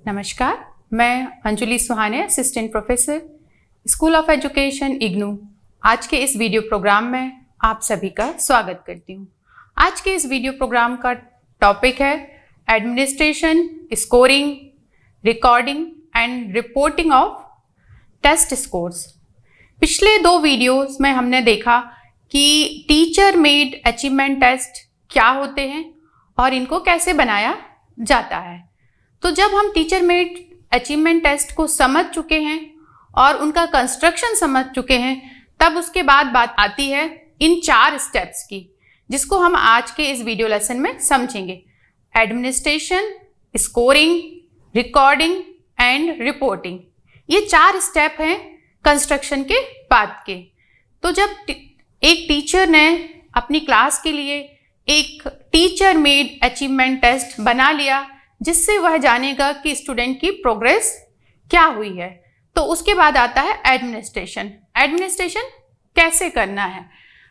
नमस्कार, मैं Anjuli Suhane, assistant professor, school of education IGNOU. आज के इस वीडियो प्रोग्राम में आप सभी का स्वागत करती हूँ। आज के इस वीडियो प्रोग्राम का टॉपिक है administration, scoring, recording and reporting of test scores. पिछले 2 वीडियोस में हमने देखा कि टीचर मेड अचीवमेंट टेस्ट क्या होते हैं और इनको कैसे बनाया जाता है। तो जब हम टीचर मेड अचीवमेंट टेस्ट को समझ चुके हैं और उनका कंस्ट्रक्शन समझ चुके हैं, तब उसके बाद बात आती है इन 4 स्टेप्स की, जिसको हम आज के इस वीडियो लेसन में समझेंगे। Administration, scoring, recording and reporting, ये 4 स्टेप हैं कंस्ट्रक्शन के बाद के। तो जब एक टीचर ने अपनी क्लास के लिए एक टीचर मेड अचीवमेंट टेस्ट बना लिया, जिससे वह जानेगा कि स्टूडेंट की प्रोग्रेस क्या हुई है, तो उसके बाद आता है एडमिनिस्ट्रेशन। एडमिनिस्ट्रेशन कैसे करना है?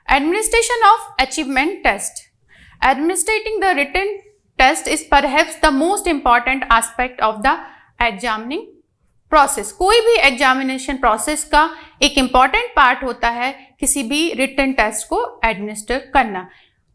Administration of achievement test. Administrating the written test is perhaps the most important aspect of the examining process. कोई भी एग्जामिनेशन प्रोसेस का एक इम्पॉर्टेंट पार्ट होता है किसी भी रिटन टेस्ट को एडमिनिस्टर करना,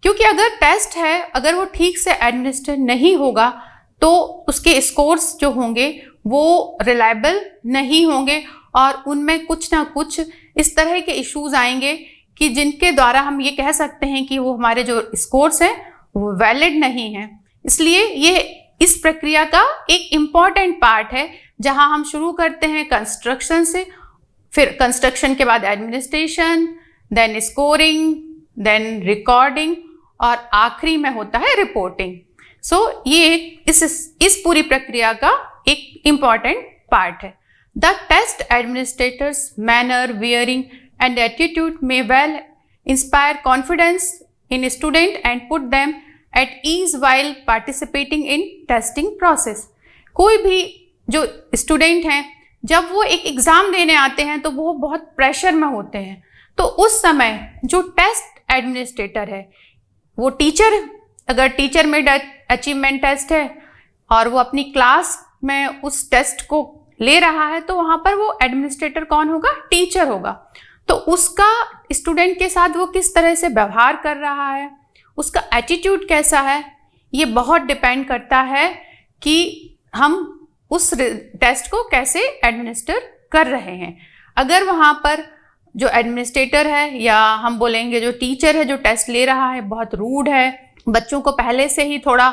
क्योंकि अगर टेस्ट है, अगर वो ठीक से एडमिनिस्टर नहीं होगा तो उसके स्कोर्स जो होंगे वो रिलायबल नहीं होंगे और उनमें कुछ ना कुछ इस तरह के इश्यूज आएंगे कि जिनके द्वारा हम ये कह सकते हैं कि वो हमारे जो स्कोर्स हैं वो वैलिड नहीं हैं। इसलिए ये इस प्रक्रिया का एक इम्पॉर्टेंट पार्ट है, जहां हम शुरू करते हैं कंस्ट्रक्शन से, फिर कंस्ट्रक्शन के बाद administration, then scoring, then recording और आखिरी में होता है रिपोर्टिंग। सो ये इस पूरी प्रक्रिया का एक इम्पॉर्टेंट पार्ट है। The test administrators manner, wearing and attitude में will inspire confidence in student and put them at ease while participating in testing process. कोई भी जो स्टूडेंट हैं, जब वो एक एग्ज़ाम देने आते हैं तो वो बहुत प्रेशर में होते हैं, तो उस समय जो टेस्ट एडमिनिस्ट्रेटर है, वो टीचर, अगर टीचर मेड अचीवमेंट टेस्ट है और वो अपनी क्लास में उस टेस्ट को ले रहा है, तो वहाँ पर वो एडमिनिस्ट्रेटर कौन होगा? टीचर होगा। तो उसका स्टूडेंट के साथ वो किस तरह से व्यवहार कर रहा है, उसका एटीट्यूड कैसा है, ये बहुत डिपेंड करता है कि हम उस टेस्ट को कैसे एडमिनिस्टर कर रहे हैं। अगर वहाँ पर जो एडमिनिस्ट्रेटर है, या हम बोलेंगे जो टीचर है जो टेस्ट ले रहा है, बहुत रूड है, बच्चों को पहले से ही थोड़ा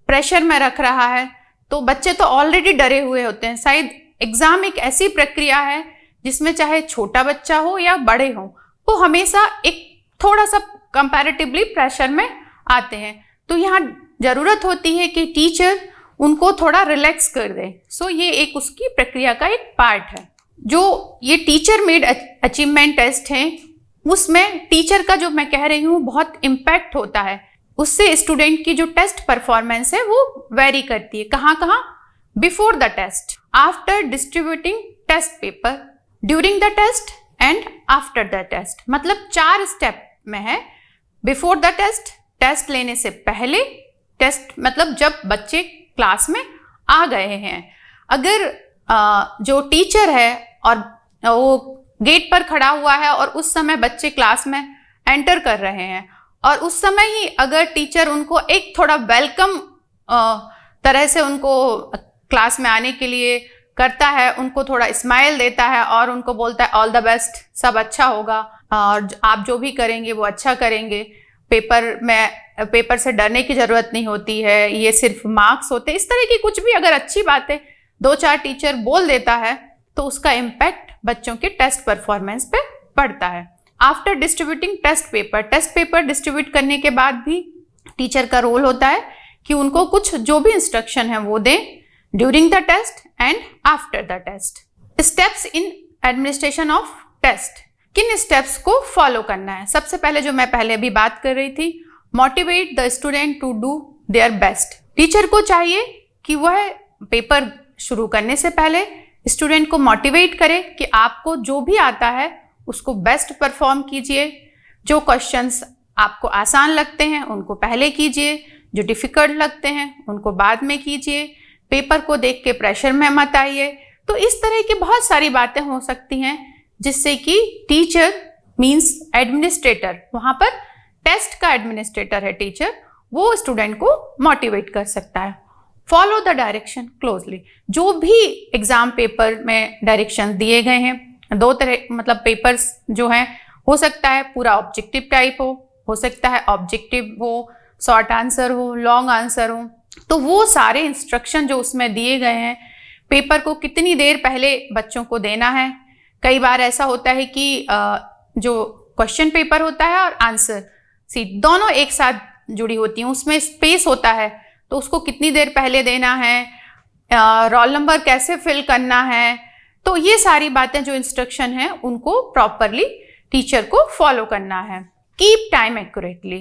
प्रेशर में रख रहा है, तो बच्चे तो ऑलरेडी डरे हुए होते हैं। शायद एग्ज़ाम एक ऐसी प्रक्रिया है जिसमें चाहे छोटा बच्चा हो या बड़े हो, वो हमेशा एक थोड़ा सा कंपैरेटिवली प्रेशर में आते हैं। तो यहाँ ज़रूरत होती है कि टीचर उनको थोड़ा रिलैक्स कर दे। सो ये एक उसकी प्रक्रिया का एक पार्ट है। जो ये टीचर मेड अचीवमेंट टेस्ट है, उसमें टीचर का जो मैं कह रही हूँ बहुत इम्पैक्ट होता है, उससे स्टूडेंट की जो टेस्ट परफॉर्मेंस है वो वेरी करती है। कहाँ कहाँ? Before the test, after distributing test paper, during the test and after the test. मतलब 4 स्टेप में है। बिफोर द टेस्ट, टेस्ट लेने से पहले, टेस्ट मतलब जब बच्चे क्लास में आ गए हैं। अगर जो टीचर है और वो गेट पर खड़ा हुआ है और उस समय बच्चे क्लास में एंटर कर रहे हैं, और उस समय ही अगर टीचर उनको एक थोड़ा वेलकम तरह से उनको क्लास में आने के लिए करता है, उनको थोड़ा स्माइल देता है और उनको बोलता है ऑल द बेस्ट, सब अच्छा होगा और आप जो भी करेंगे वो अच्छा करेंगे, पेपर से डरने की ज़रूरत नहीं होती है, ये सिर्फ मार्क्स होते हैं, इस तरह की कुछ भी अगर अच्छी बातें 2-4 टीचर बोल देता है, तो उसका इम्पैक्ट बच्चों के टेस्ट परफॉर्मेंस पे पड़ता है। After distributing test paper distribute करने के बाद भी टीचर का रोल होता है कि उनको कुछ जो भी इंस्ट्रक्शन है वो दें, during the test and after the test. Steps in administration of test. किन स्टेप्स को फॉलो करना है? सबसे पहले जो मैं पहले अभी बात कर रही थी, motivate the student to do their best. Teacher को चाहिए कि वह पेपर शुरू करने से पहले स्टूडेंट को मोटिवेट करे कि आपको जो भी आता है उसको बेस्ट परफॉर्म कीजिए। जो क्वेश्चंस आपको आसान लगते हैं उनको पहले कीजिए, जो डिफ़िकल्ट लगते हैं उनको बाद में कीजिए। पेपर को देख के प्रेशर में मत आइए। तो इस तरह की बहुत सारी बातें हो सकती हैं जिससे कि टीचर मीन्स एडमिनिस्ट्रेटर, वहां पर टेस्ट का एडमिनिस्ट्रेटर है टीचर, वो स्टूडेंट को मोटिवेट कर सकता है। फॉलो द डायरेक्शन क्लोजली, जो भी एग्जाम पेपर में डायरेक्शन दिए गए हैं, दो तरह मतलब पेपर्स जो हैं, हो सकता है पूरा ऑब्जेक्टिव टाइप हो सकता है ऑब्जेक्टिव हो, शॉर्ट आंसर हो, लॉन्ग आंसर हो। तो वो सारे इंस्ट्रक्शन जो उसमें दिए गए हैं, पेपर को कितनी देर पहले बच्चों को देना है। कई बार ऐसा होता है कि जो क्वेश्चन पेपर होता है और आंसर सीट दोनों एक साथ जुड़ी होती हैं, उसमें स्पेस होता है, तो उसको कितनी देर पहले देना है, रोल नंबर कैसे फिल करना है। तो ये सारी बातें जो इंस्ट्रक्शन है उनको प्रॉपरली टीचर को फॉलो करना है। कीप टाइम एक्यूरेटली,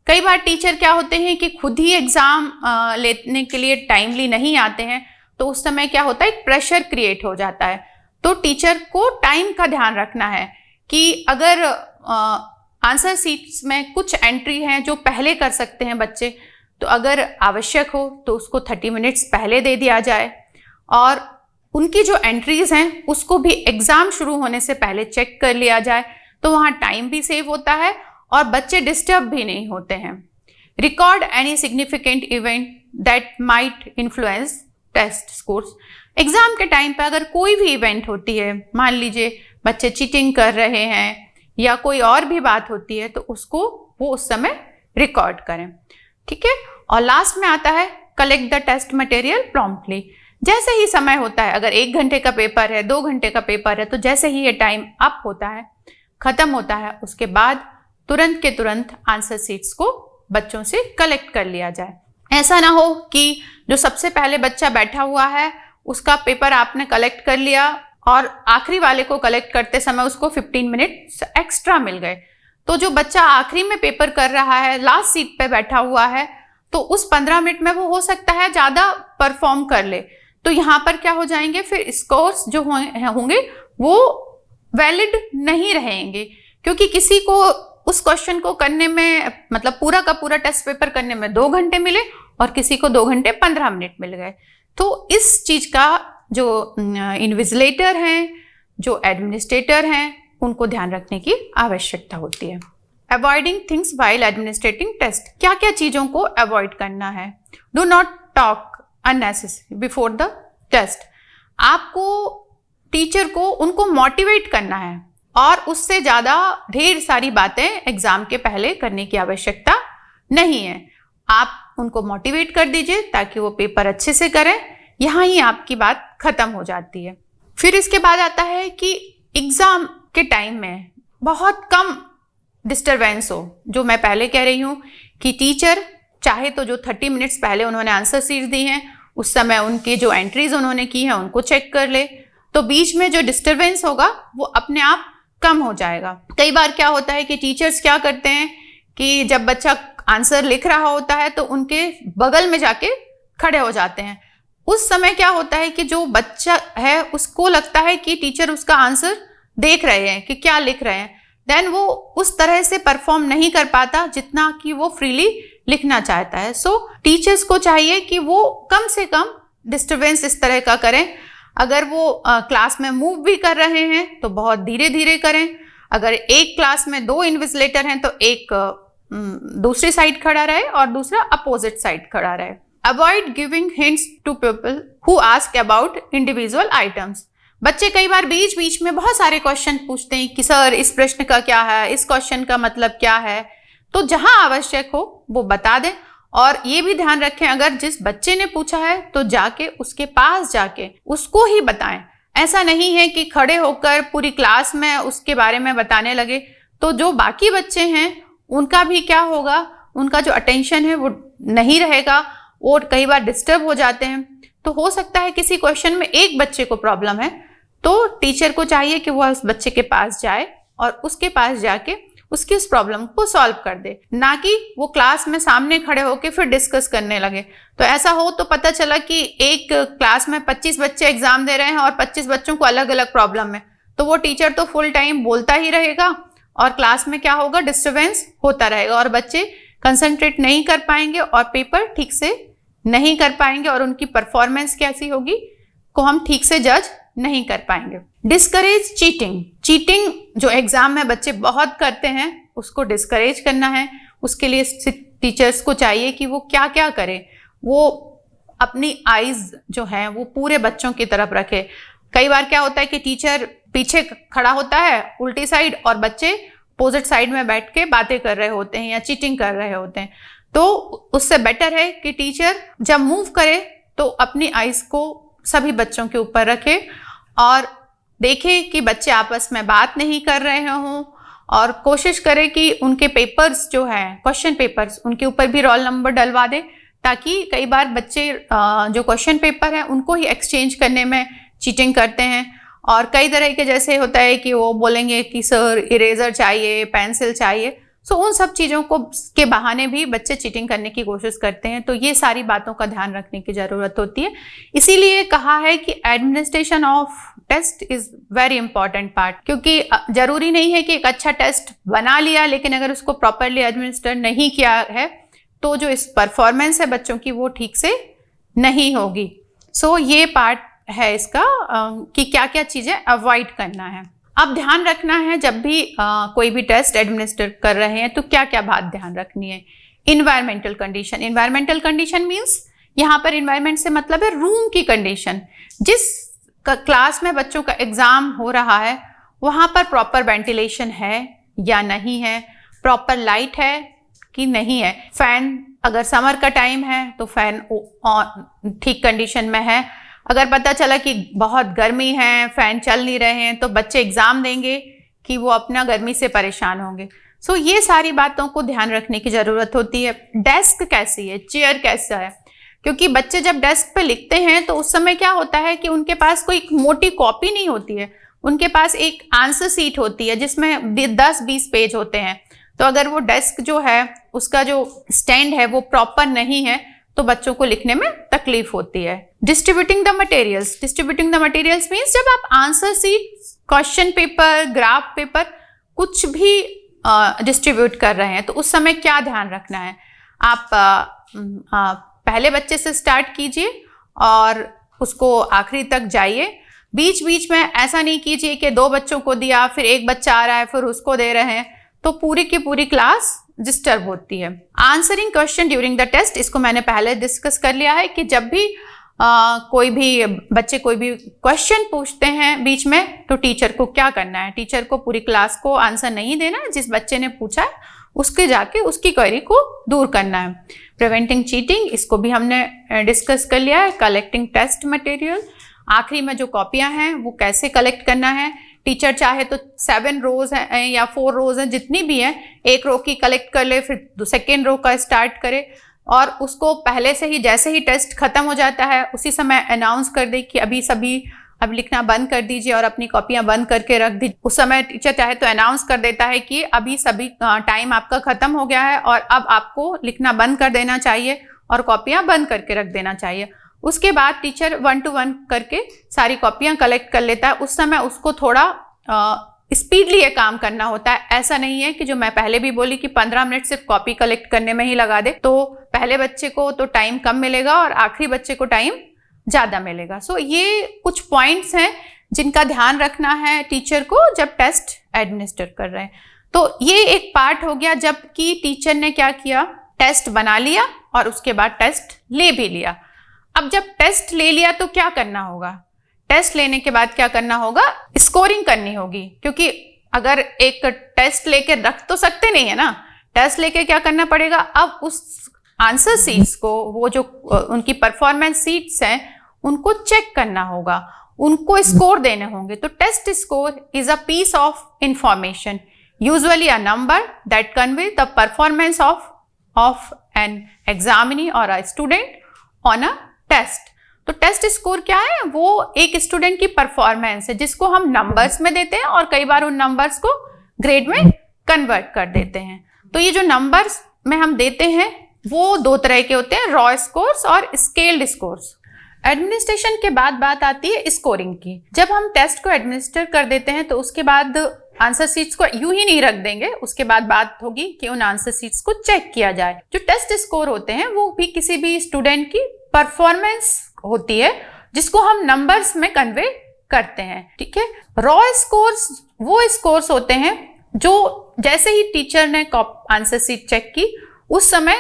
कई बार टीचर क्या होते हैं कि खुद ही एग्जाम लेने के लिए टाइमली नहीं आते हैं, तो उस समय क्या होता है, एक प्रेशर क्रिएट हो जाता है। तो टीचर को टाइम का ध्यान रखना है कि अगर आंसर सीट्स में कुछ एंट्री हैं जो पहले कर सकते हैं बच्चे, तो अगर आवश्यक हो तो उसको 30 मिनट्स पहले दे दिया जाए, और उनकी जो एंट्रीज हैं उसको भी एग्जाम शुरू होने से पहले चेक कर लिया जाए, तो वहाँ टाइम भी सेव होता है और बच्चे डिस्टर्ब भी नहीं होते हैं। Record any significant event that might influence test scores, exam के टाइम पर अगर कोई भी इवेंट होती है, मान लीजिए बच्चे चीटिंग कर रहे हैं या कोई और भी बात होती है, तो उसको वो उस समय रिकॉर्ड करें, ठीक है। और लास्ट में आता है collect the test material promptly, जैसे ही समय होता है, अगर 1 घंटे का पेपर है, 2 घंटे का पेपर है, तो जैसे ही ये टाइम अप होता है, खत्म होता है, उसके बाद तुरंत के तुरंत आंसर सीट्स को बच्चों से कलेक्ट कर लिया जाए। ऐसा ना हो कि जो सबसे पहले बच्चा बैठा हुआ है उसका पेपर आपने कलेक्ट कर लिया और आखिरी वाले को कलेक्ट करते समय उसको 15 मिनट एक्स्ट्रा मिल गए, तो जो बच्चा आखिरी में पेपर कर रहा है, लास्ट सीट पे बैठा हुआ है, तो उस 15 मिनट में वो हो सकता है ज़्यादा परफॉर्म कर ले, तो यहाँ पर क्या हो जाएंगे, फिर स्कोर्स जो होंगे वो वैलिड नहीं रहेंगे, क्योंकि किसी को उस क्वेश्चन को करने में मतलब पूरा का पूरा टेस्ट पेपर करने में 2 घंटे मिले और किसी को 2 घंटे 15 मिनट मिल गए। तो इस चीज का जो इन्विजिलेटर हैं, जो एडमिनिस्ट्रेटर हैं, उनको ध्यान रखने की आवश्यकता होती है। Avoiding things while administrating test, क्या क्या चीजों को अवॉइड करना है। Do not talk unnecessary before the test, आपको टीचर को उनको मोटिवेट करना है और उससे ज़्यादा ढेर सारी बातें एग्जाम के पहले करने की आवश्यकता नहीं है। आप उनको मोटिवेट कर दीजिए ताकि वो पेपर अच्छे से करें, यहाँ ही आपकी बात खत्म हो जाती है। फिर इसके बाद आता है कि एग्जाम के टाइम में बहुत कम डिस्टरबेंस हो, जो मैं पहले कह रही हूँ कि टीचर चाहे तो जो 30 मिनट्स पहले उन्होंने आंसर शीट दी हैं उस समय उनकी जो एंट्रीज उन्होंने की हैं उनको चेक कर ले, तो बीच में जो डिस्टरबेंस होगा वो अपने आप कम हो जाएगा। कई बार क्या होता है कि टीचर्स क्या करते हैं कि जब बच्चा आंसर लिख रहा होता है तो उनके बगल में जाके खड़े हो जाते हैं। उस समय क्या होता है कि जो बच्चा है उसको लगता है कि टीचर उसका आंसर देख रहे हैं कि क्या लिख रहे हैं, देन वो उस तरह से परफॉर्म नहीं कर पाता जितना कि वो फ्रीली लिखना चाहता है। सो टीचर्स को चाहिए कि वो कम से कम डिस्टरबेंस इस तरह का करें। अगर वो क्लास में मूव भी कर रहे हैं तो बहुत धीरे धीरे करें। अगर एक क्लास में 2 इन्विजिलेटर हैं तो एक दूसरी साइड खड़ा रहे और दूसरा अपोजिट साइड खड़ा रहे। Avoid giving hints to people who ask about individual items. बच्चे कई बार बीच बीच में बहुत सारे क्वेश्चन पूछते हैं कि सर इस प्रश्न का क्या है, इस क्वेश्चन का मतलब क्या है, तो जहां आवश्यक हो वो बता दें। और ये भी ध्यान रखें अगर जिस बच्चे ने पूछा है तो जाके उसके पास जाके उसको ही बताएं। ऐसा नहीं है कि खड़े होकर पूरी क्लास में उसके बारे में बताने लगे, तो जो बाकी बच्चे हैं उनका भी क्या होगा, उनका जो अटेंशन है वो नहीं रहेगा और कई बार डिस्टर्ब हो जाते हैं। तो हो सकता है किसी क्वेश्चन में एक बच्चे को प्रॉब्लम है तो टीचर को चाहिए कि वह उस बच्चे के पास जाए और उसके पास जाके उसकी उस प्रॉब्लम को सॉल्व कर दे, ना कि वो क्लास में सामने खड़े होकर फिर डिस्कस करने लगे। तो ऐसा हो तो पता चला कि एक क्लास में 25 बच्चे एग्जाम दे रहे हैं और 25 बच्चों को अलग अलग प्रॉब्लम है, तो वो टीचर तो फुल टाइम बोलता ही रहेगा और क्लास में क्या होगा, डिस्टर्बेंस होता रहेगा और बच्चे कंसंट्रेट नहीं कर पाएंगे और पेपर ठीक से नहीं कर पाएंगे और उनकी परफॉर्मेंस कैसी होगी को हम ठीक से जज नहीं कर पाएंगे। Discourage cheating. चीटिंग जो एग्जाम में बच्चे बहुत करते हैं उसको डिस्करेज करना है। उसके लिए टीचर्स को चाहिए कि वो क्या क्या करें। वो अपनी आईज जो है वो पूरे बच्चों की तरफ रखे। कई बार क्या होता है कि टीचर पीछे खड़ा होता है उल्टी साइड और बच्चे अपोजिट साइड में बैठ के बातें कर रहे होते हैं या चीटिंग कर रहे होते हैं। तो उससे बेटर है कि टीचर जब मूव करे तो अपनी आईज को सभी बच्चों के ऊपर रखे और देखे कि बच्चे आपस में बात नहीं कर रहे हों और कोशिश करे कि उनके पेपर्स जो हैं, क्वेश्चन पेपर्स, उनके ऊपर भी रोल नंबर डलवा दे, ताकि कई बार बच्चे जो क्वेश्चन पेपर है उनको ही एक्सचेंज करने में चीटिंग करते हैं। और कई तरह के जैसे होता है कि वो बोलेंगे कि सर इरेजर चाहिए, पेंसिल चाहिए। सो उन सब चीज़ों को के बहाने भी बच्चे चीटिंग करने की कोशिश करते हैं। तो ये सारी बातों का ध्यान रखने की ज़रूरत होती है। इसीलिए कहा है कि administration of test is very important part, क्योंकि ज़रूरी नहीं है कि एक अच्छा टेस्ट बना लिया लेकिन अगर उसको प्रॉपरली एडमिनिस्टर नहीं किया है तो जो इस परफॉर्मेंस है बच्चों की वो ठीक से नहीं होगी। सो ये पार्ट है इसका कि क्या क्या चीज़ें अवॉइड करना है। अब ध्यान रखना है जब भी कोई भी टेस्ट एडमिनिस्टर कर रहे हैं तो क्या क्या बात ध्यान रखनी है। Environmental condition. Environmental condition means यहाँ पर इन्वायरमेंट से मतलब है रूम की कंडीशन। जिस क्लास में बच्चों का एग्जाम हो रहा है वहाँ पर प्रॉपर वेंटिलेशन है या नहीं है, प्रॉपर लाइट है कि नहीं है, फैन अगर समर का टाइम है तो फैन ठीक कंडीशन में है। अगर पता चला कि बहुत गर्मी है, फैन चल नहीं रहे हैं, तो बच्चे एग्जाम देंगे कि वो अपना गर्मी से परेशान होंगे। सो ये सारी बातों को ध्यान रखने की ज़रूरत होती है। डेस्क कैसी है, चेयर कैसा है, क्योंकि बच्चे जब डेस्क पे लिखते हैं तो उस समय क्या होता है कि उनके पास कोई मोटी कॉपी नहीं होती है, उनके पास एक आंसर सीट होती है जिसमें 10-20 पेज होते हैं। तो अगर वो डेस्क जो है उसका जो स्टैंड है वो प्रॉपर नहीं है तो बच्चों को लिखने में तकलीफ होती है। Distributing the materials. Distributing the materials means जब आप answer sheet, question paper, graph paper कुछ भी डिस्ट्रीब्यूट कर रहे हैं तो उस समय क्या ध्यान रखना है। आप पहले बच्चे से स्टार्ट कीजिए और उसको आखिरी तक जाइए। बीच बीच में ऐसा नहीं कीजिए कि 2 बच्चों को दिया फिर एक बच्चा आ रहा है फिर उसको दे रहे हैं, तो पूरी की पूरी क्लास डिस्टर्ब होती है। Answering question during the test, इसको मैंने पहले डिस्कस कर लिया है कि जब भी कोई भी बच्चे कोई भी क्वेश्चन पूछते हैं बीच में तो टीचर को क्या करना है। टीचर को पूरी क्लास को आंसर नहीं देना है, जिस बच्चे ने पूछा है उसके जाके उसकी क्वेरी को दूर करना है। प्रिवेंटिंग चीटिंग, इसको भी हमने डिस्कस कर लिया है। कलेक्टिंग टेस्ट मटेरियल, आखिरी में जो कॉपियां हैं वो कैसे कलेक्ट करना है। टीचर चाहे तो 7 रोज हैं या 4 रोज हैं, जितनी भी हैं, एक रो की कलेक्ट कर ले, फिर सेकेंड रो का स्टार्ट करे और उसको पहले से ही जैसे ही टेस्ट खत्म हो जाता है उसी समय अनाउंस कर दे कि अभी सभी अब लिखना बंद कर दीजिए और अपनी कॉपियां बंद करके रख दीजिए। उस समय टीचर चाहे तो अनाउंस कर देता है कि अभी सभी टाइम आपका खत्म हो गया है और अब आपको लिखना बंद कर देना चाहिए और कॉपियां बंद करके रख देना चाहिए। उसके बाद टीचर 1 to 1 करके सारी कॉपियां कलेक्ट कर लेता है। उस समय उसको थोड़ा स्पीडली ये काम करना होता है। ऐसा नहीं है कि जो मैं पहले भी बोली कि 15 मिनट सिर्फ कॉपी कलेक्ट करने में ही लगा दे, तो पहले बच्चे को तो टाइम कम मिलेगा और आखिरी बच्चे को टाइम ज़्यादा मिलेगा। सो ये कुछ पॉइंट्स हैं जिनका ध्यान रखना है टीचर को जब टेस्ट एडमिनिस्टर कर रहे हैं। तो ये एक पार्ट हो गया जबकि टीचर ने क्या किया, टेस्ट बना लिया और उसके बाद टेस्ट ले भी लिया। अब जब टेस्ट ले लिया तो क्या करना होगा, टेस्ट लेने के बाद क्या करना होगा, स्कोरिंग करनी होगी। क्योंकि अगर एक टेस्ट लेके रख तो सकते नहीं है ना, टेस्ट लेके क्या करना पड़ेगा, अब उस आंसर सीट्स को, वो जो उनकी परफॉर्मेंस सीट्स हैं उनको चेक करना होगा, उनको स्कोर देने होंगे। तो test score is a piece of information, usually a number that convey the performance of an examinee और a student on a test. तो टेस्ट स्कोर क्या है, वो एक स्टूडेंट की परफॉर्मेंस है जिसको हम नंबर्स में देते हैं और कई बार उन नंबर्स को ग्रेड में कन्वर्ट कर देते हैं। तो ये जो नंबर्स में हम देते हैं वो 2 तरह के होते हैं, रॉ स्कोर्स और स्केल्ड स्कोर्स। एडमिनिस्ट्रेशन के बाद बात आती है स्कोरिंग की। जब हम टेस्ट को एडमिनिस्टर कर देते हैं तो उसके बाद आंसर शीट्स को यूं ही नहीं रख देंगे, उसके बाद बात होगी कि उन आंसर शीट्स को चेक किया जाए। जो टेस्ट स्कोर होते हैं वो भी किसी भी स्टूडेंट की परफॉर्मेंस होती है जिसको हम नंबर्स में कन्वे करते हैं, ठीक है। रॉ स्कोर्स वो स्कोर्स होते हैं जो जैसे ही टीचर ने आंसर शीट चेक की उस समय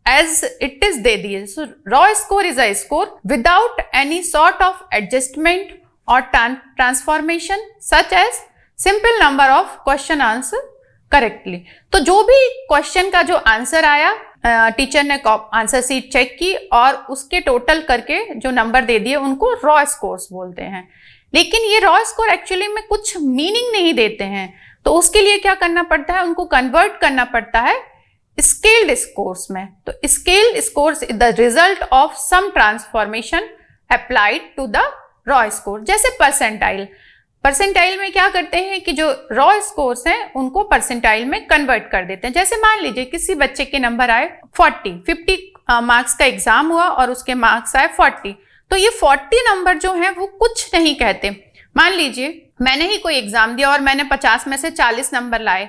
एज इट इज दे दिए। So raw score is a score without any sort of adjustment और transformation such as simple number of question answer correctly. तो जो भी क्वेश्चन का जो आंसर आया, टीचर ने आंसर शीट चेक की और उसके टोटल करके जो नंबर दे दिए उनको रॉ स्कोर्स बोलते हैं। लेकिन ये रॉ स्कोर एक्चुअली में कुछ मीनिंग नहीं देते हैं, तो उसके लिए क्या करना पड़ता है, उनको कन्वर्ट करना पड़ता है स्केल्ड स्कोर्स में। तो scaled scores is the result of some transformation applied to the raw score. जैसे परसेंटाइल में क्या करते हैं कि जो रॉ स्कोर्स हैं उनको परसेंटाइल में कन्वर्ट कर देते हैं। जैसे मान लीजिए किसी बच्चे के नंबर आए 50 मार्क्स का एग्जाम हुआ और उसके मार्क्स आए 40, तो ये 40 नंबर जो हैं वो कुछ नहीं कहते। मान लीजिए मैंने ही कोई एग्जाम दिया और मैंने 50 में से 40 नंबर लाए,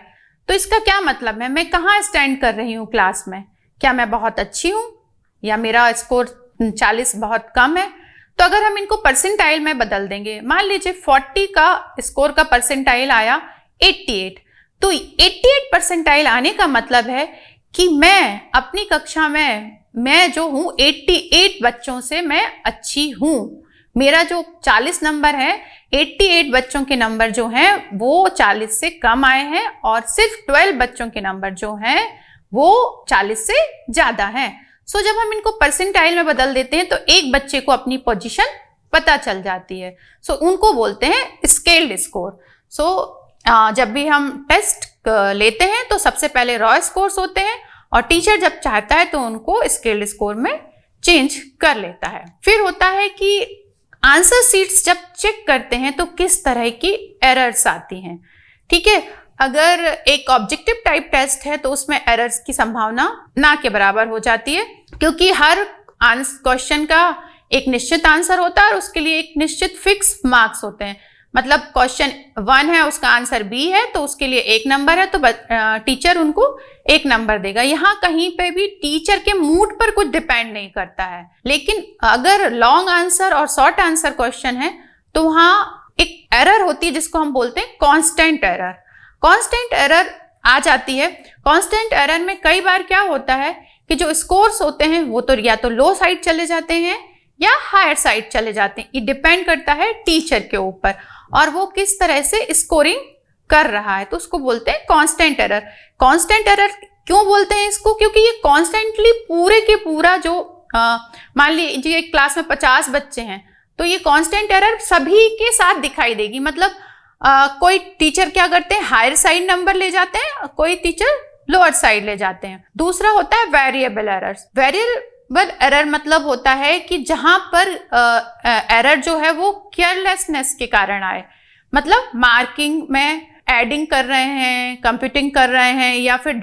तो इसका क्या मतलब है, मैं कहाँ स्टैंड कर रही हूँ क्लास में, क्या मैं बहुत अच्छी हूँ या मेरा स्कोर 40 बहुत कम है। तो अगर हम इनको परसेंटाइल में बदल देंगे, मान लीजिए 40 का स्कोर का परसेंटाइल आया 88, तो 88 परसेंटाइल आने का मतलब है कि मैं अपनी कक्षा में मैं जो हूँ 88 बच्चों से मैं अच्छी हूँ। मेरा जो 40 नंबर है, 88 बच्चों के नंबर जो हैं वो 40 से कम आए हैं और सिर्फ 12 बच्चों के नंबर जो हैं वो 40 से ज्यादा हैं। सो जब हम इनको परसेंटाइल में बदल देते हैं तो एक बच्चे को अपनी पोजीशन पता चल जाती है। सो उनको बोलते हैं स्केल्ड स्कोर। सो जब भी हम टेस्ट लेते हैं तो सबसे पहले रॉ स्कोर्स होते हैं और टीचर जब चाहता है तो उनको स्केल्ड स्कोर में चेंज कर लेता है। फिर होता है कि आंसर शीट्स जब चेक करते हैं तो किस तरह की एरर्स आती हैं, ठीक है। अगर एक ऑब्जेक्टिव टाइप टेस्ट है तो उसमें एरर्स की संभावना ना के बराबर हो जाती है, क्योंकि हर क्वेश्चन का एक निश्चित आंसर होता है और उसके लिए एक निश्चित फिक्स मार्क्स होते हैं। मतलब क्वेश्चन 1 है, उसका आंसर B है, तो उसके लिए 1 नंबर है, तो टीचर उनको 1 नंबर देगा। यहाँ कहीं पे भी टीचर के मूड पर कुछ डिपेंड नहीं करता है। लेकिन अगर लॉन्ग आंसर और शॉर्ट आंसर क्वेश्चन है तो वहाँ एक एरर होती है जिसको हम बोलते हैं कांस्टेंट एरर। कांस्टेंट एरर आ जाती है। कांस्टेंट एरर में कई बार क्या होता है कि जो स्कोर्स होते हैं वो तो या तो लो साइड चले जाते हैं या हायर साइड चले जाते हैं। ये डिपेंड करता है टीचर के ऊपर और वो किस तरह से स्कोरिंग कर रहा है, तो उसको बोलते हैं कांस्टेंट एरर। कांस्टेंट एरर क्यों बोलते हैं इसको, क्योंकि ये कॉन्स्टेंटली पूरे के पूरा जो मान लीजिए एक क्लास में 50 बच्चे हैं तो ये कांस्टेंट एरर सभी के साथ दिखाई देगी। मतलब कोई टीचर क्या करते हैं, हायर साइड नंबर ले जाते हैं, कोई टीचर लोअर साइड ले जाते हैं। दूसरा होता है वेरिएबल एरर्स। वेरिएबल एरर मतलब होता है कि जहां पर एरर जो है वो केयरलेसनेस के कारण आए। मतलब मार्किंग में एडिंग कर रहे हैं, कंप्यूटिंग कर रहे हैं या फिर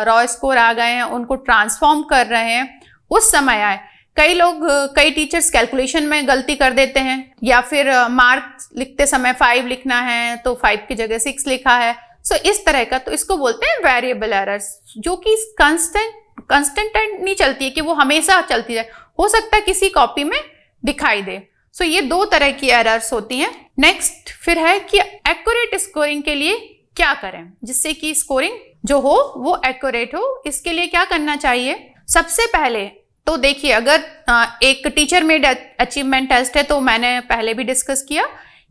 रॉ स्कोर आ गए हैं उनको ट्रांसफॉर्म कर रहे हैं, उस समय आए। कई टीचर्स कैलकुलेशन में गलती कर देते हैं या फिर मार्क्स लिखते समय 5 लिखना है तो 5 की जगह 6 लिखा है। सो इस तरह का, तो इसको बोलते हैं वेरिएबल एरर्स, जो कि कंस्टेंट नहीं चलती है कि वो हमेशा चलती है, हो सकता है किसी कॉपी में दिखाई दे। सो ये 2 तरह की एरर्स होती हैं। नेक्स्ट फिर है कि एक्यूरेट स्कोरिंग के लिए क्या करें जिससे कि स्कोरिंग जो हो वो एक्यूरेट हो। इसके लिए क्या करना चाहिए, सबसे पहले तो देखिए, अगर एक टीचर मेड अचीवमेंट टेस्ट है तो मैंने पहले भी डिस्कस किया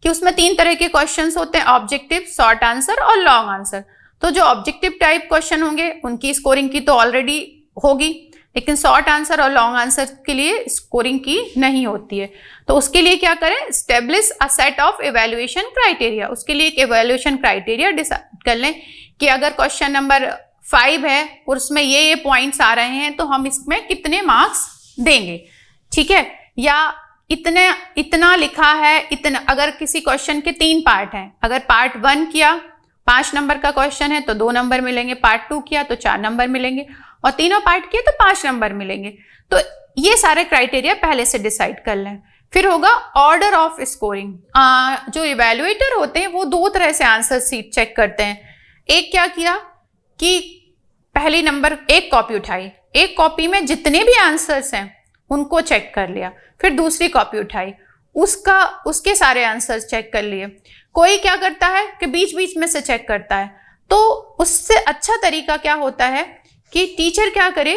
कि उसमें 3 तरह के क्वेश्चंस होते हैं, ऑब्जेक्टिव, शॉर्ट आंसर और लॉन्ग आंसर। तो जो ऑब्जेक्टिव टाइप क्वेश्चन होंगे उनकी स्कोरिंग की तो ऑलरेडी होगी, लेकिन शॉर्ट आंसर और लॉन्ग आंसर के लिए स्कोरिंग की नहीं होती है। तो उसके लिए क्या करें, establish a set of evaluation criteria. उसके लिए एक इवैल्यूएशन क्राइटेरिया डिसाइड कर लें कि अगर क्वेश्चन नंबर 5 है और उसमें ये पॉइंट्स आ रहे हैं तो हम इसमें कितने मार्क्स देंगे, ठीक है। या इतना लिखा है, इतना, अगर किसी क्वेश्चन के 3 पार्ट हैं, अगर पार्ट 1 किया 5 नंबर का क्वेश्चन है तो 2 नंबर मिलेंगे, पार्ट 2 किया तो 4 नंबर मिलेंगे और तीनों पार्ट किए तो 5 नंबर मिलेंगे। तो ये सारे क्राइटेरिया पहले से डिसाइड कर लें। फिर होगा ऑर्डर ऑफ स्कोरिंग। जो इवेल्युएटर होते हैं वो दो तरह से आंसर सीट चेक करते हैं। एक क्या किया कि पहली नंबर एक कॉपी उठाई, एक कॉपी में जितने भी आंसर्स हैं उनको चेक कर लिया, फिर दूसरी कॉपी उठाई, उसके सारे आंसर्स चेक कर लिए। कोई क्या करता है कि बीच बीच में से चेक करता है। तो उससे अच्छा तरीका क्या होता है कि टीचर क्या करे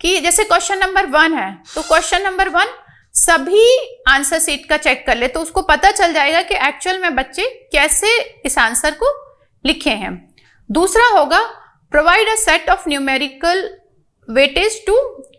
कि जैसे क्वेश्चन नंबर 1 है तो क्वेश्चन नंबर 1 सभी आंसर सीट का चेक कर ले, तो उसको पता चल जाएगा कि एक्चुअल में बच्चे कैसे इस आंसर को लिखे हैं। दूसरा होगा provide a set of numerical weightage to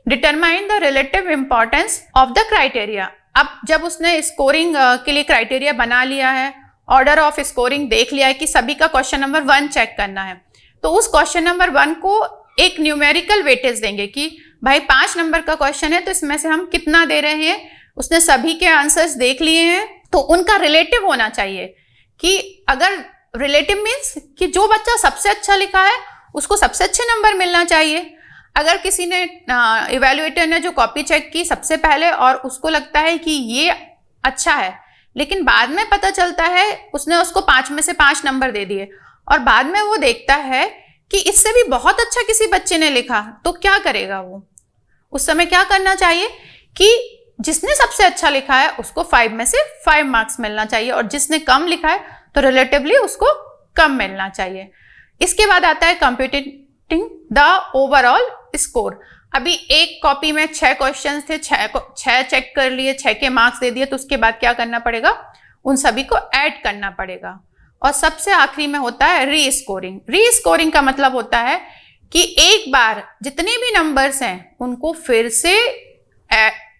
determine the relative importance of the criteria. अब जब उसने स्कोरिंग के लिए क्राइटेरिया बना लिया है, ऑर्डर ऑफ स्कोरिंग देख लिया है कि सभी का क्वेश्चन नंबर 1 चेक करना है, तो उस क्वेश्चन नंबर 1 को एक न्यूमेरिकल वेटेज देंगे कि भाई 5 नंबर का क्वेश्चन है तो इसमें से हम कितना दे रहे हैं। उसने सभी के आंसर्स देख लिए हैं तो उनका रिलेटिव होना चाहिए कि अगर रिलेटिव मीन्स कि जो बच्चा सबसे अच्छा लिखा है उसको सबसे अच्छे नंबर मिलना चाहिए। अगर किसी ने इवेल्युएटर ने जो कॉपी चेक की सबसे पहले और उसको लगता है कि ये अच्छा है, लेकिन बाद में पता चलता है उसने उसको 5 में से 5 नंबर दे दिए और बाद में वो देखता है कि इससे भी बहुत अच्छा किसी बच्चे ने लिखा, तो क्या करेगा वो? उस समय क्या करना चाहिए कि जिसने सबसे अच्छा लिखा है उसको 5 में से 5 मार्क्स मिलना चाहिए और जिसने कम लिखा है तो रिलेटिवली उसको कम मिलना चाहिए। इसके बाद आता है कंप्यूटिंग द ओवरऑल स्कोर। अभी एक कॉपी में 6 क्वेश्चन थे, 6 चेक कर लिए, 6 के मार्क्स दे दिए, तो उसके बाद क्या करना पड़ेगा? उन सभी को ऐड करना पड़ेगा। और सबसे आखिरी में होता है री स्कोरिंग। री स्कोरिंग का मतलब होता है कि एक बार जितने भी नंबर्स हैं उनको फिर से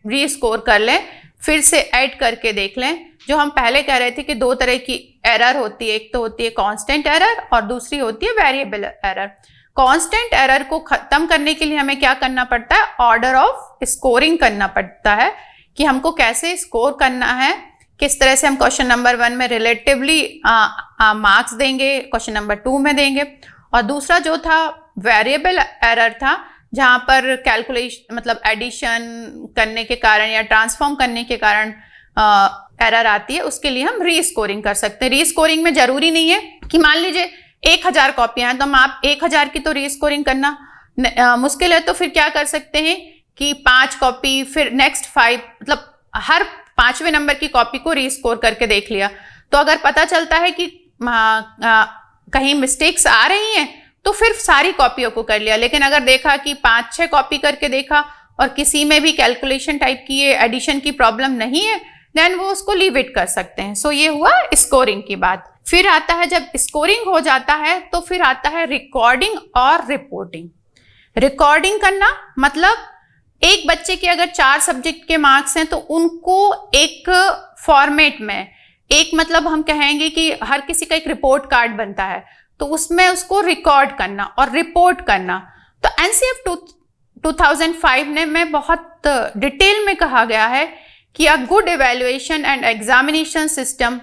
री स्कोर कर लें, फिर से ऐड करके देख लें। जो हम पहले कह रहे थे कि 2 तरह की एरर होती है, एक तो होती है कांस्टेंट एरर और दूसरी होती है वेरिएबल एरर। कांस्टेंट एरर को खत्म करने के लिए हमें क्या करना पड़ता है? ऑर्डर ऑफ स्कोरिंग करना पड़ता है कि हमको कैसे स्कोर करना है, किस तरह से हम क्वेश्चन नंबर 1 में रिलेटिवली मार्क्स देंगे, क्वेश्चन नंबर 2 में देंगे। और दूसरा जो था वेरिएबल एरर था, जहां पर कैलकुलेशन मतलब एडिशन करने के कारण या ट्रांसफॉर्म करने के कारण एरर आती है, उसके लिए हम री स्कोरिंग कर सकते हैं। री स्कोरिंग में जरूरी नहीं है कि मान लीजिए 1000 कॉपियां हैं तो हम आप 1000 की तो री स्कोरिंग करना मुश्किल है, तो फिर क्या कर सकते हैं कि 5 कॉपी फिर नेक्स्ट 5 मतलब हर 5वें नंबर की कॉपी को री स्कोर करके देख लिया। तो अगर पता चलता है कि कहीं मिस्टेक्स आ रही हैं तो फिर सारी कॉपियों को कर लिया। लेकिन अगर देखा कि 5-6 कॉपी करके देखा और किसी में भी कैलकुलेशन टाइप की एडिशन की प्रॉब्लम नहीं है, देन वो उसको लीव इट कर सकते हैं। सो ये हुआ स्कोरिंग की बात। फिर आता है जब स्कोरिंग हो जाता है तो फिर आता है रिकॉर्डिंग और रिपोर्टिंग। रिकॉर्डिंग करना मतलब एक बच्चे के अगर 4 सब्जेक्ट के मार्क्स हैं तो उनको एक फॉर्मेट में एक मतलब हम कहेंगे कि हर किसी का एक रिपोर्ट कार्ड बनता है, तो उसमें उसको रिकॉर्ड करना और रिपोर्ट करना। तो एनसीएफ 2005 ने में बहुत डिटेल में कहा गया है कि a good evaluation and examination system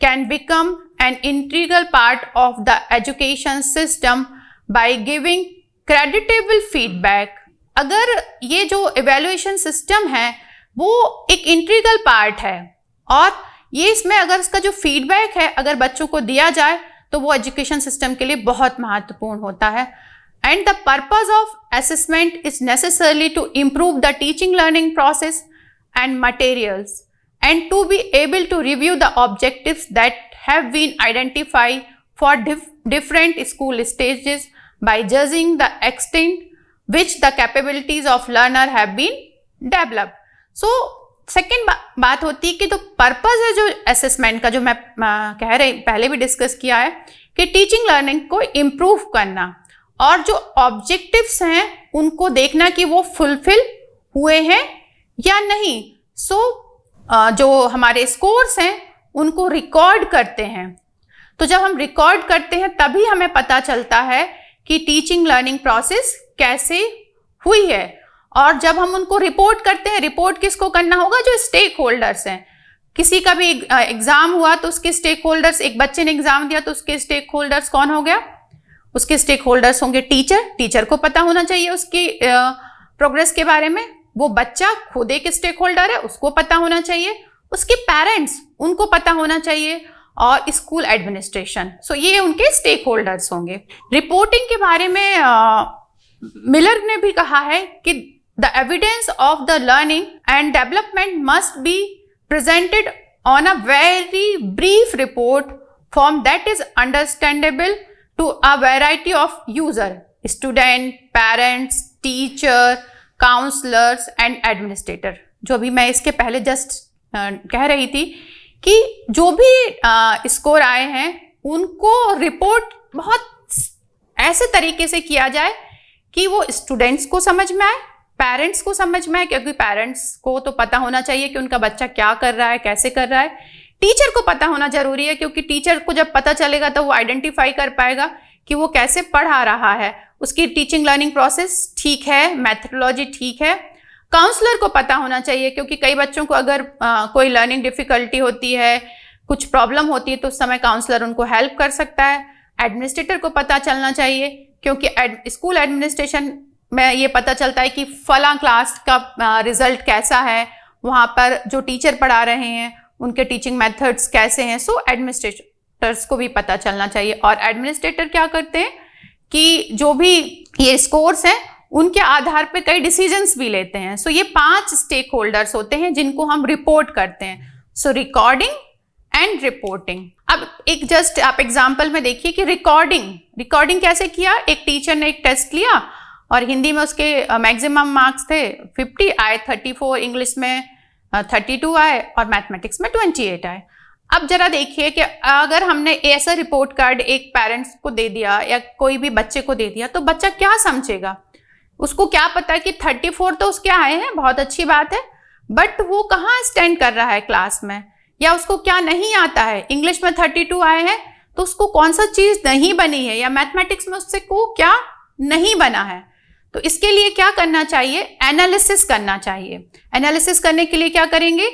can become an integral part of the education system by giving creditable feedback. अगर ये जो इवैल्यूएशन सिस्टम है वो एक इंटीग्रल पार्ट है और ये इसमें अगर इसका जो फीडबैक है अगर बच्चों को दिया जाए तो वो एजुकेशन सिस्टम के लिए बहुत महत्वपूर्ण होता है। And the purpose of assessment is necessarily to improve the teaching learning process and materials and to be able to review the objectives that have been identified for different school stages by judging the extent which the capabilities of learner have been developed. So second बात होती है कि तो purpose है जो assessment का, जो मैं कह रही पहले भी डिस्कस किया है कि टीचिंग लर्निंग को इम्प्रूव करना और जो ऑब्जेक्टिव्स हैं उनको देखना कि वो फुलफिल हुए हैं या नहीं। जो हमारे स्कोर्स हैं उनको रिकॉर्ड करते हैं। तो जब हम रिकॉर्ड करते हैं तभी हमें पता चलता है कि टीचिंग लर्निंग प्रोसेस कैसे हुई है। और जब हम उनको रिपोर्ट करते हैं, रिपोर्ट किसको करना होगा? जो स्टेक होल्डर्स हैं। किसी का भी एग्जाम हुआ तो उसके स्टेक होल्डर्स, एक बच्चे ने एग्जाम दिया तो उसके स्टेक होल्डर्स कौन हो गया? उसके स्टेक होल्डर्स होंगे टीचर को पता होना चाहिए उसकी प्रोग्रेस के बारे में। वो बच्चा खुद एक स्टेक होल्डर है, उसको पता होना चाहिए। उसके पेरेंट्स, उनको पता होना चाहिए, और स्कूल एडमिनिस्ट्रेशन। सो ये उनके स्टेक होल्डर्स होंगे। रिपोर्टिंग के बारे में मिलर ने भी कहा है कि the evidence of the learning and development must be presented on a very brief report form that is understandable to a variety of user, student, parents, teacher, counsellors and administrator. जो भी मैं इसके पहले जस्ट कह रही थी कि जो भी स्कोर आए हैं उनको रिपोर्ट बहुत ऐसे तरीके से किया जाए कि वो स्टूडेंट्स को समझ में आए, पेरेंट्स को समझ में आए, क्योंकि पेरेंट्स को तो पता होना चाहिए कि उनका बच्चा क्या कर रहा है, कैसे कर रहा है। टीचर को पता होना जरूरी है, क्योंकि टीचर को जब पता चलेगा तो वो आइडेंटिफाई कर पाएगा कि वो कैसे पढ़ा रहा है, उसकी टीचिंग लर्निंग प्रोसेस ठीक है, मैथडोलॉजी ठीक है। काउंसलर को पता होना चाहिए, क्योंकि कई बच्चों को अगर कोई लर्निंग डिफिकल्टी होती है, कुछ प्रॉब्लम होती है, तो उस समय काउंसलर उनको हेल्प कर सकता है। एडमिनिस्ट्रेटर को पता चलना चाहिए, क्योंकि स्कूल एडमिनिस्ट्रेशन में ये पता चलता है कि फला क्लास का रिजल्ट कैसा है, वहाँ पर जो टीचर पढ़ा रहे हैं उनके टीचिंग मेथड्स कैसे हैं। सो एडमिनिस्ट्रेटर्स को भी पता चलना चाहिए। और एडमिनिस्ट्रेटर क्या करते हैं कि जो भी ये स्कोर्स हैं उनके आधार पे कई डिसीजंस भी लेते हैं। सो ये 5 स्टेक होल्डर्स होते हैं जिनको हम रिपोर्ट करते हैं। सो रिकॉर्डिंग एंड रिपोर्टिंग। अब एक जस्ट आप एग्जांपल में देखिए कि रिकॉर्डिंग कैसे किया। एक टीचर ने एक टेस्ट लिया और हिंदी में उसके मैक्सिमम मार्क्स थे 50 आए, 34, इंग्लिश में 32 आए और मैथमेटिक्स में 28 आए। अब जरा देखिए कि अगर हमने ऐसा रिपोर्ट कार्ड एक पेरेंट्स को दे दिया या कोई भी बच्चे को दे दिया तो बच्चा क्या समझेगा। उसको क्या पता कि 34 तो उसके आए हैं, बहुत अच्छी बात है, बट वो कहाँ स्टैंड कर रहा है क्लास में, या उसको क्या नहीं आता है। इंग्लिश में 32 आए हैं तो उसको कौन सा चीज नहीं बनी है, या मैथमेटिक्स में उससे को क्या नहीं बना है। तो इसके लिए क्या करना चाहिए, एनालिसिस करना चाहिए। एनालिसिस करने के लिए क्या करेंगे,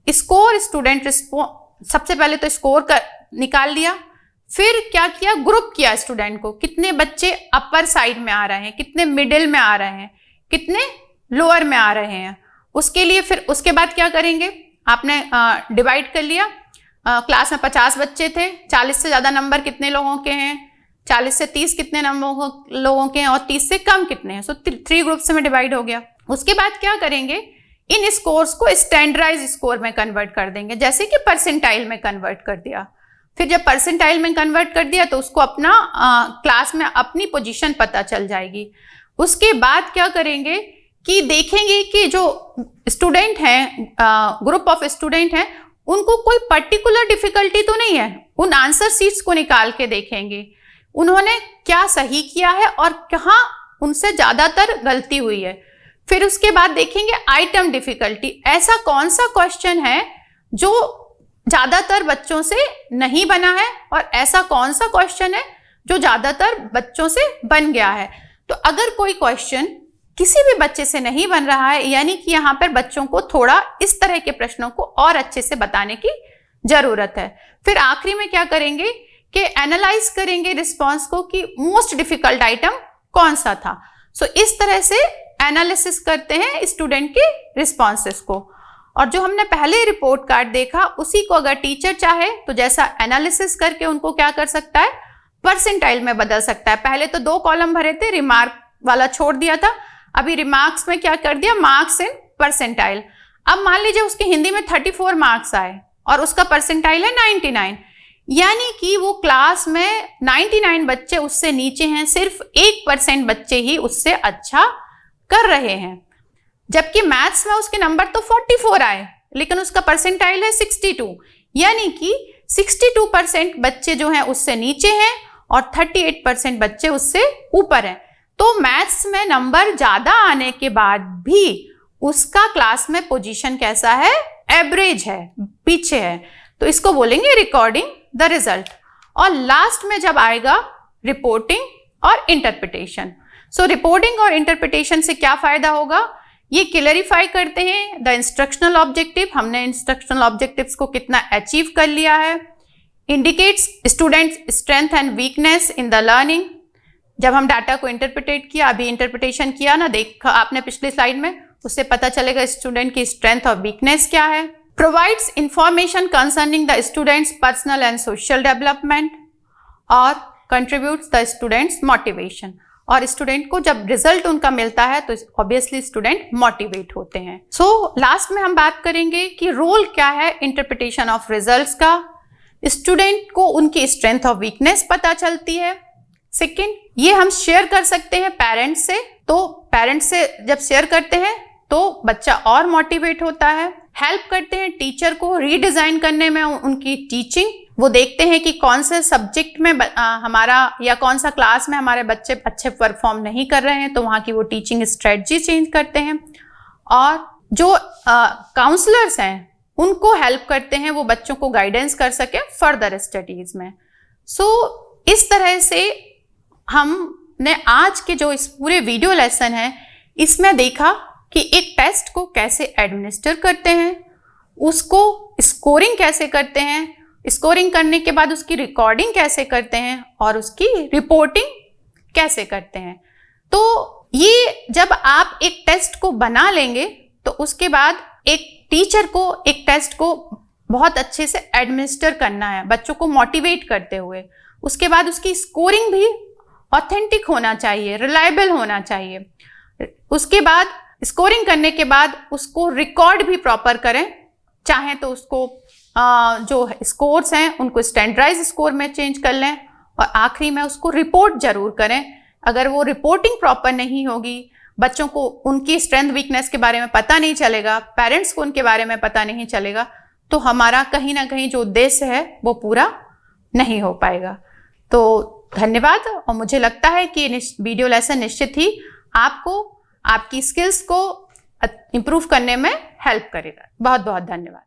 स्कोर, स्टूडेंट रिस्पॉन्स, सबसे पहले तो स्कोर निकाल दिया, फिर क्या किया, ग्रुप किया स्टूडेंट को, कितने बच्चे अपर साइड में आ रहे हैं, कितने मिडिल में आ रहे हैं, कितने लोअर में आ रहे हैं। उसके लिए फिर उसके बाद क्या करेंगे, आपने डिवाइड कर लिया। क्लास में 50 बच्चे थे, 40 से ज़्यादा नंबर कितने लोगों के हैं, 40 से 30 कितने नंबर लोगों के हैं, और 30 से कम कितने हैं। सो 3 ग्रुप्स में डिवाइड हो गया। उसके बाद क्या करेंगे, इन स्कोर्स को स्टैंडर्डाइज स्कोर में कन्वर्ट कर देंगे, जैसे कि परसेंटाइल में कन्वर्ट कर दिया। फिर जब परसेंटाइल में कन्वर्ट कर दिया तो उसको अपना क्लास में अपनी पोजीशन पता चल जाएगी। उसके बाद क्या करेंगे कि देखेंगे कि जो स्टूडेंट हैं, ग्रुप ऑफ स्टूडेंट हैं, उनको कोई पर्टिकुलर डिफिकल्टी तो नहीं है। उन आंसर शीट्स को निकाल के देखेंगे उन्होंने क्या सही किया है और कहाँ उनसे ज़्यादातर गलती हुई है। फिर उसके बाद देखेंगे आइटम डिफिकल्टी, ऐसा कौन सा क्वेश्चन है जो ज़्यादातर बच्चों से नहीं बना है और ऐसा कौन सा क्वेश्चन है जो ज़्यादातर बच्चों से बन गया है। तो अगर कोई क्वेश्चन किसी भी बच्चे से नहीं बन रहा है, यानी कि यहाँ पर बच्चों को थोड़ा इस तरह के प्रश्नों को और अच्छे से बताने की जरूरत है। फिर आखिरी में क्या करेंगे कि एनालाइज करेंगे रिस्पॉन्स को कि मोस्ट डिफिकल्ट आइटम कौन सा था। सो इस तरह से एनालिसिस करते हैं स्टूडेंट के रिस्पॉन्सेस को। और जो हमने पहले रिपोर्ट कार्ड देखा उसी को अगर टीचर चाहे तो जैसा एनालिसिस करके उनको क्या कर सकता है, परसेंटाइल में बदल सकता है। पहले तो 2 कॉलम भरे थे, रिमार्क वाला छोड़ दिया था, अभी रिमार्क्स में क्या कर दिया, मार्क्स इन परसेंटाइल। अब मान लीजिए उसके हिंदी में 34 मार्क्स आए और उसका परसेंटाइल है 99, यानी कि वो क्लास में 99 बच्चे उससे नीचे हैं, सिर्फ 1% बच्चे ही उससे अच्छा कर रहे हैं। जबकि मैथ्स में उसके नंबर तो 44 आए लेकिन उसका परसेंटाइल है 62, यानी कि 62% बच्चे जो हैं उससे नीचे हैं और 38% बच्चे उससे ऊपर हैं। तो मैथ्स में नंबर ज्यादा आने के बाद भी उसका क्लास में पोजीशन कैसा है, एवरेज है, पीछे है। तो इसको बोलेंगे रिकॉर्डिंग द रिजल्ट। और लास्ट में जब आएगा रिपोर्टिंग और इंटरप्रिटेशन। सो रिपोर्टिंग और इंटरप्रिटेशन से क्या फायदा होगा, ये क्लैरिफाई करते हैं द इंस्ट्रक्शनल ऑब्जेक्टिव, हमने इंस्ट्रक्शनल ऑब्जेक्टिव्स को कितना अचीव कर लिया है। Indicates student strength and weakness in the learning, जब हम डाटा को इंटरप्रिटेट किया, अभी इंटरप्रिटेशन किया ना, देखा आपने पिछली स्लाइड में, उससे पता चलेगा स्टूडेंट की स्ट्रेंथ और वीकनेस क्या है। provides information concerning the student's personal and social development और contributes the student's motivation। और स्टूडेंट को जब रिजल्ट उनका मिलता है तो ऑब्वियसली स्टूडेंट मोटिवेट होते हैं। सो लास्ट में हम बात करेंगे कि रोल क्या है इंटरप्रिटेशन ऑफ रिजल्ट्स का। स्टूडेंट को उनकी स्ट्रेंथ और वीकनेस पता चलती है। सेकेंड, ये हम शेयर कर सकते हैं पेरेंट्स से, तो पेरेंट्स से जब शेयर करते हैं तो बच्चा और मोटिवेट होता है। हेल्प करते हैं टीचर को रीडिजाइन करने में उनकी टीचिंग। वो देखते हैं कि कौन से सब्जेक्ट में हमारा या कौन सा क्लास में हमारे बच्चे अच्छे परफॉर्म नहीं कर रहे हैं, तो वहाँ की वो टीचिंग स्ट्रेटजी चेंज करते हैं। और जो काउंसलर्स हैं उनको हेल्प करते हैं वो बच्चों को गाइडेंस कर सके फर्दर स्टडीज में। सो इस तरह से हमने आज के जो इस पूरे वीडियो लेसन है इसमें देखा कि एक टेस्ट को कैसे एडमिनिस्टर करते हैं, उसको स्कोरिंग कैसे करते हैं, स्कोरिंग करने के बाद उसकी रिकॉर्डिंग कैसे करते हैं और उसकी रिपोर्टिंग कैसे करते हैं। तो ये जब आप एक टेस्ट को बना लेंगे तो उसके बाद एक टीचर को एक टेस्ट को बहुत अच्छे से एडमिनिस्टर करना है बच्चों को मोटिवेट करते हुए। उसके बाद उसकी स्कोरिंग भी ऑथेंटिक होना चाहिए, रिलायबल होना चाहिए। उसके बाद स्कोरिंग करने के बाद उसको रिकॉर्ड भी प्रॉपर करें, चाहे तो उसको जो स्कोर्स हैं उनको स्टैंडर्डाइज स्कोर में चेंज कर लें और आखिरी में उसको रिपोर्ट जरूर करें। अगर वो रिपोर्टिंग प्रॉपर नहीं होगी, बच्चों को उनकी स्ट्रेंथ वीकनेस के बारे में पता नहीं चलेगा, पेरेंट्स को उनके बारे में पता नहीं चलेगा, तो हमारा कहीं ना कहीं जो उद्देश्य है वो पूरा नहीं हो पाएगा। तो धन्यवाद। और मुझे लगता है कि वीडियो लेसन निश्चित ही आपको आपकी स्किल्स को इम्प्रूव करने में हेल्प करेगा। बहुत बहुत धन्यवाद।